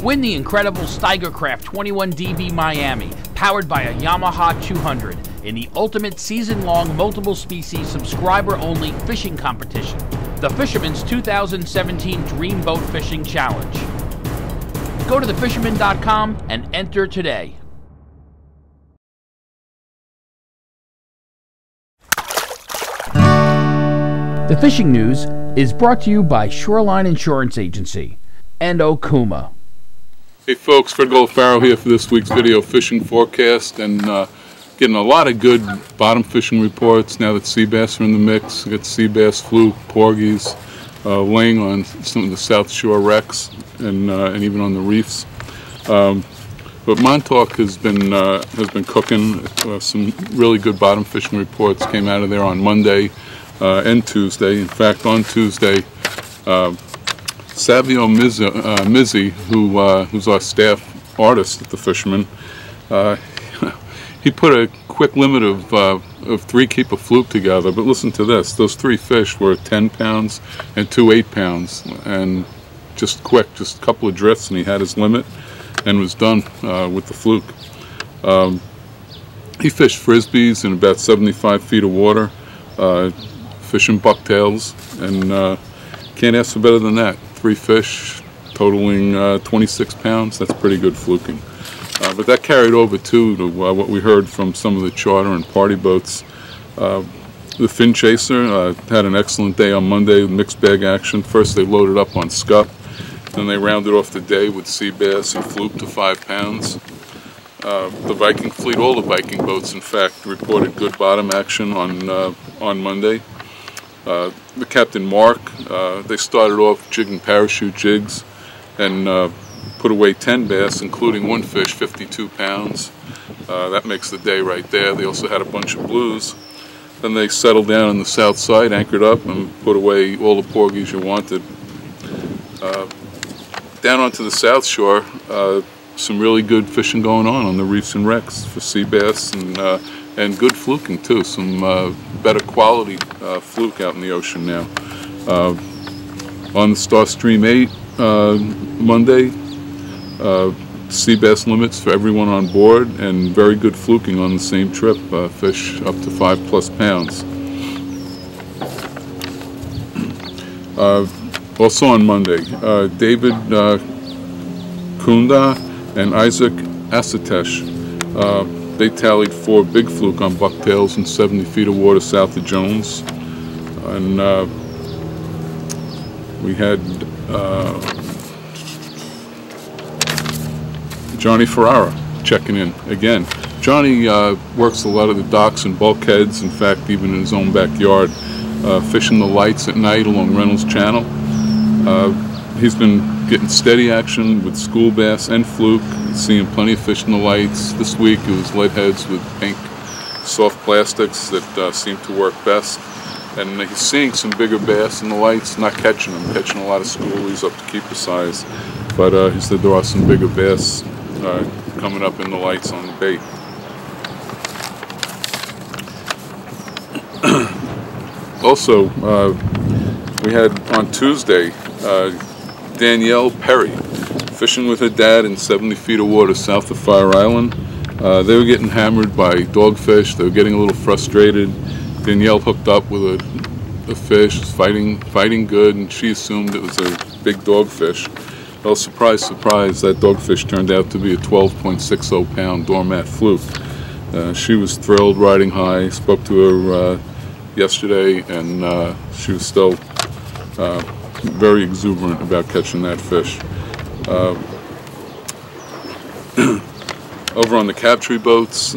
Win the incredible Steigercraft 21DB Miami, powered by a Yamaha 200, in the ultimate season-long multiple-species subscriber-only fishing competition, the Fisherman's 2017 Dream Boat Fishing Challenge. Go to thefisherman.com and enter today. The fishing news is brought to you by Shoreline Insurance Agency and Okuma. Hey folks, Fred Golofaro here for this week's video fishing forecast, and getting a lot of good bottom fishing reports now that sea bass are in the mix. We got sea bass, fluke, porgies, laying on some of the South Shore wrecks and even on the reefs. But Montauk has been cooking. Some really good bottom fishing reports came out of there on Monday and Tuesday. In fact, on Tuesday, Savio Mizzi, who's our staff artist at the Fisherman, he put a quick limit of 3 keeper fluke together. But listen to this: those 3 fish were 10 pounds and 2 8-pounds, and just quick, just a couple of drifts, and he had his limit and was done with the fluke. He fished frisbees in about 75 feet of water, fishing bucktails, and can't ask for better than that. 3 fish totaling 26 pounds. That's pretty good fluking. But that carried over too to what we heard from some of the charter and party boats. The fin chaser had an excellent day on Monday with mixed bag action. First they loaded up on scup, then they rounded off the day with sea bass and fluke to 5 pounds. The Viking fleet, all the Viking boats in fact, reported good bottom action on Monday. The Captain Mark, they started off jigging parachute jigs and put away 10 bass, including 1 fish, 52 pounds. That makes the day right there. They also had a bunch of blues. Then they settled down on the south side, anchored up, and put away all the porgies you wanted. Down onto the South Shore, some really good fishing going on the reefs and wrecks for sea bass and good fluking too. Some better quality fluke out in the ocean now. On the Starstream 8 Monday, sea bass limits for everyone on board, and very good fluking on the same trip. Fish up to 5+ pounds. Also on Monday, David Kunda and Isaac Asatesh, they tallied 4 big fluke on bucktails in 70 feet of water south of Jones. And we had Johnny Ferrara checking in again. Johnny works a lot of the docks and bulkheads, in fact even in his own backyard, fishing the lights at night along Reynolds Channel. He's been getting steady action with school bass and fluke, seeing plenty of fish in the lights. This week it was lead heads with pink soft plastics that seem to work best. And he's seeing some bigger bass in the lights, not catching them, catching a lot of schoolies up to keeper size. But he said there are some bigger bass coming up in the lights on the bait. Also, we had on Tuesday, Danielle Perry fishing with her dad in 70 feet of water south of Fire Island. They were getting hammered by dogfish. They were getting a little frustrated. Danielle hooked up with a fish, fighting good, and she assumed it was a big dogfish. Well, surprise, surprise, that dogfish turned out to be a 12.60 pound doormat fluke. She was thrilled, riding high. Spoke to her yesterday, and she was still very exuberant about catching that fish. Over on the Crabtree boats,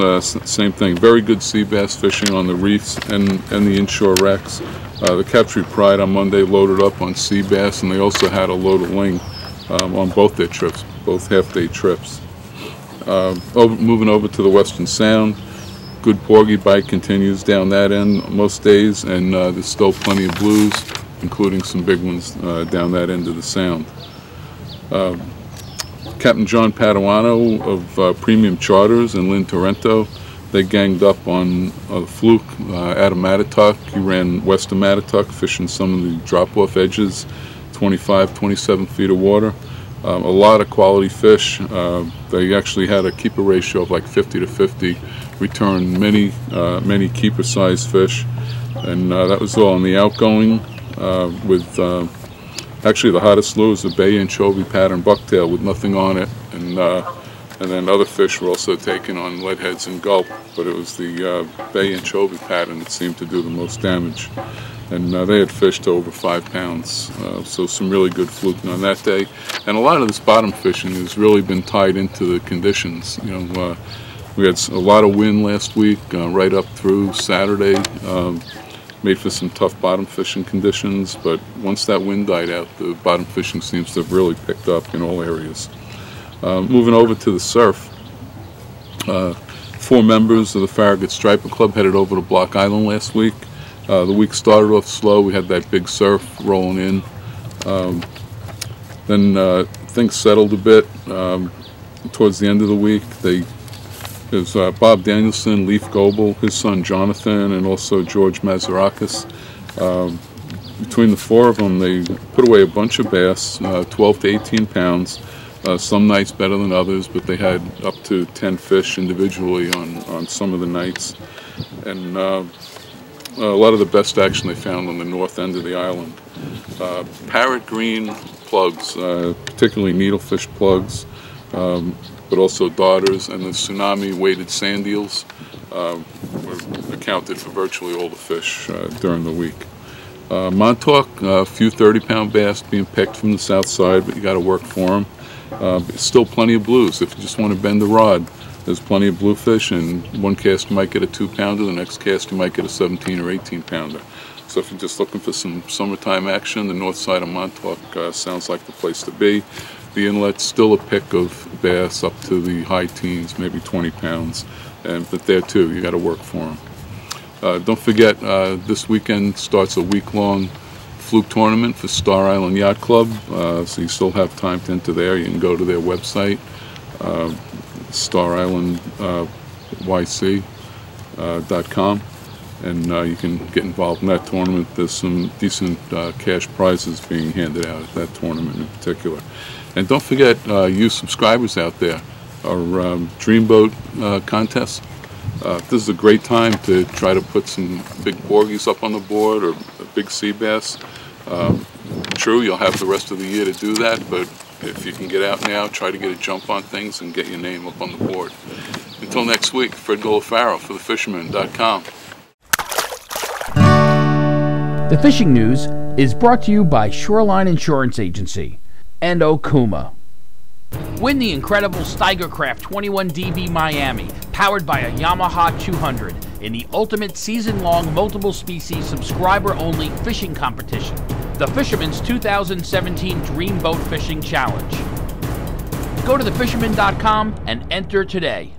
same thing. Very good sea bass fishing on the reefs and the inshore wrecks. The Crabtree Pride on Monday loaded up on sea bass, and they also had a load of ling on both their trips, both half-day trips. Moving over to the Western Sound, good porgy bite continues down that end most days, and there's still plenty of blues, including some big ones down that end of the Sound. Captain John Paduano of Premium Charters and Lynn Torrento, they ganged up on a fluke out of Matatuck. He ran west of Matatuck, fishing some of the drop-off edges, 25, 27 feet of water. A lot of quality fish. They actually had a keeper ratio of like 50 to 50, returned many keeper-sized fish, and that was all. On the outgoing, with actually the hottest lure was a bay anchovy pattern bucktail with nothing on it, and then other fish were also taken on leadheads and gulp, but it was the bay anchovy pattern that seemed to do the most damage. And they had fished over 5 pounds, so some really good fluking on that day. And a lot of this bottom fishing has really been tied into the conditions. You know, we had a lot of wind last week, right up through Saturday. Made for some tough bottom fishing conditions, but once that wind died out, the bottom fishing seems to have really picked up in all areas. Moving over to the surf, 4 members of the Farragut Striper Club headed over to Block Island last week. The week started off slow. We had that big surf rolling in. Then things settled a bit towards the end of the week. There's Bob Danielson, Leif Goebel, his son Jonathan, and also George Mazarakis. Between the 4 of them, they put away a bunch of bass, 12 to 18 pounds. Some nights better than others, but they had up to 10 fish individually on some of the nights. And a lot of the best action they found on the north end of the island. Parrot green plugs, particularly needlefish plugs, but also darters, and the tsunami weighted sand eels were accounted for virtually all the fish during the week. Montauk, a few 30-pound bass being picked from the south side, but you got to work for them. Still plenty of blues. If you just want to bend the rod, there's plenty of bluefish, and one cast you might get a 2-pounder, the next cast you might get a 17 or 18-pounder. So if you're just looking for some summertime action, the north side of Montauk sounds like the place to be. The inlet's still a pick of bass up to the high teens, maybe 20 pounds, but there too, you got to work for them. Don't forget, this weekend starts a week-long fluke tournament for Star Island Yacht Club, so you still have time to enter there. You can go to their website, starislandyc.com, and you can get involved in that tournament. There's some decent cash prizes being handed out at that tournament in particular. And don't forget, you subscribers out there, our Dreamboat contest. This is a great time to try to put some big porgies up on the board, or a big sea bass. True, you'll have the rest of the year to do that, but if you can get out now, try to get a jump on things and get your name up on the board. Until next week, Fred Golofaro for thefisherman.com. The Fishing News is brought to you by Shoreline Insurance Agency and Okuma. Win the incredible Steigercraft 21DB Miami, powered by a Yamaha 200, in the ultimate season-long multiple-species subscriber-only fishing competition, the Fisherman's 2017 Dream Boat Fishing Challenge. Go to thefisherman.com and enter today.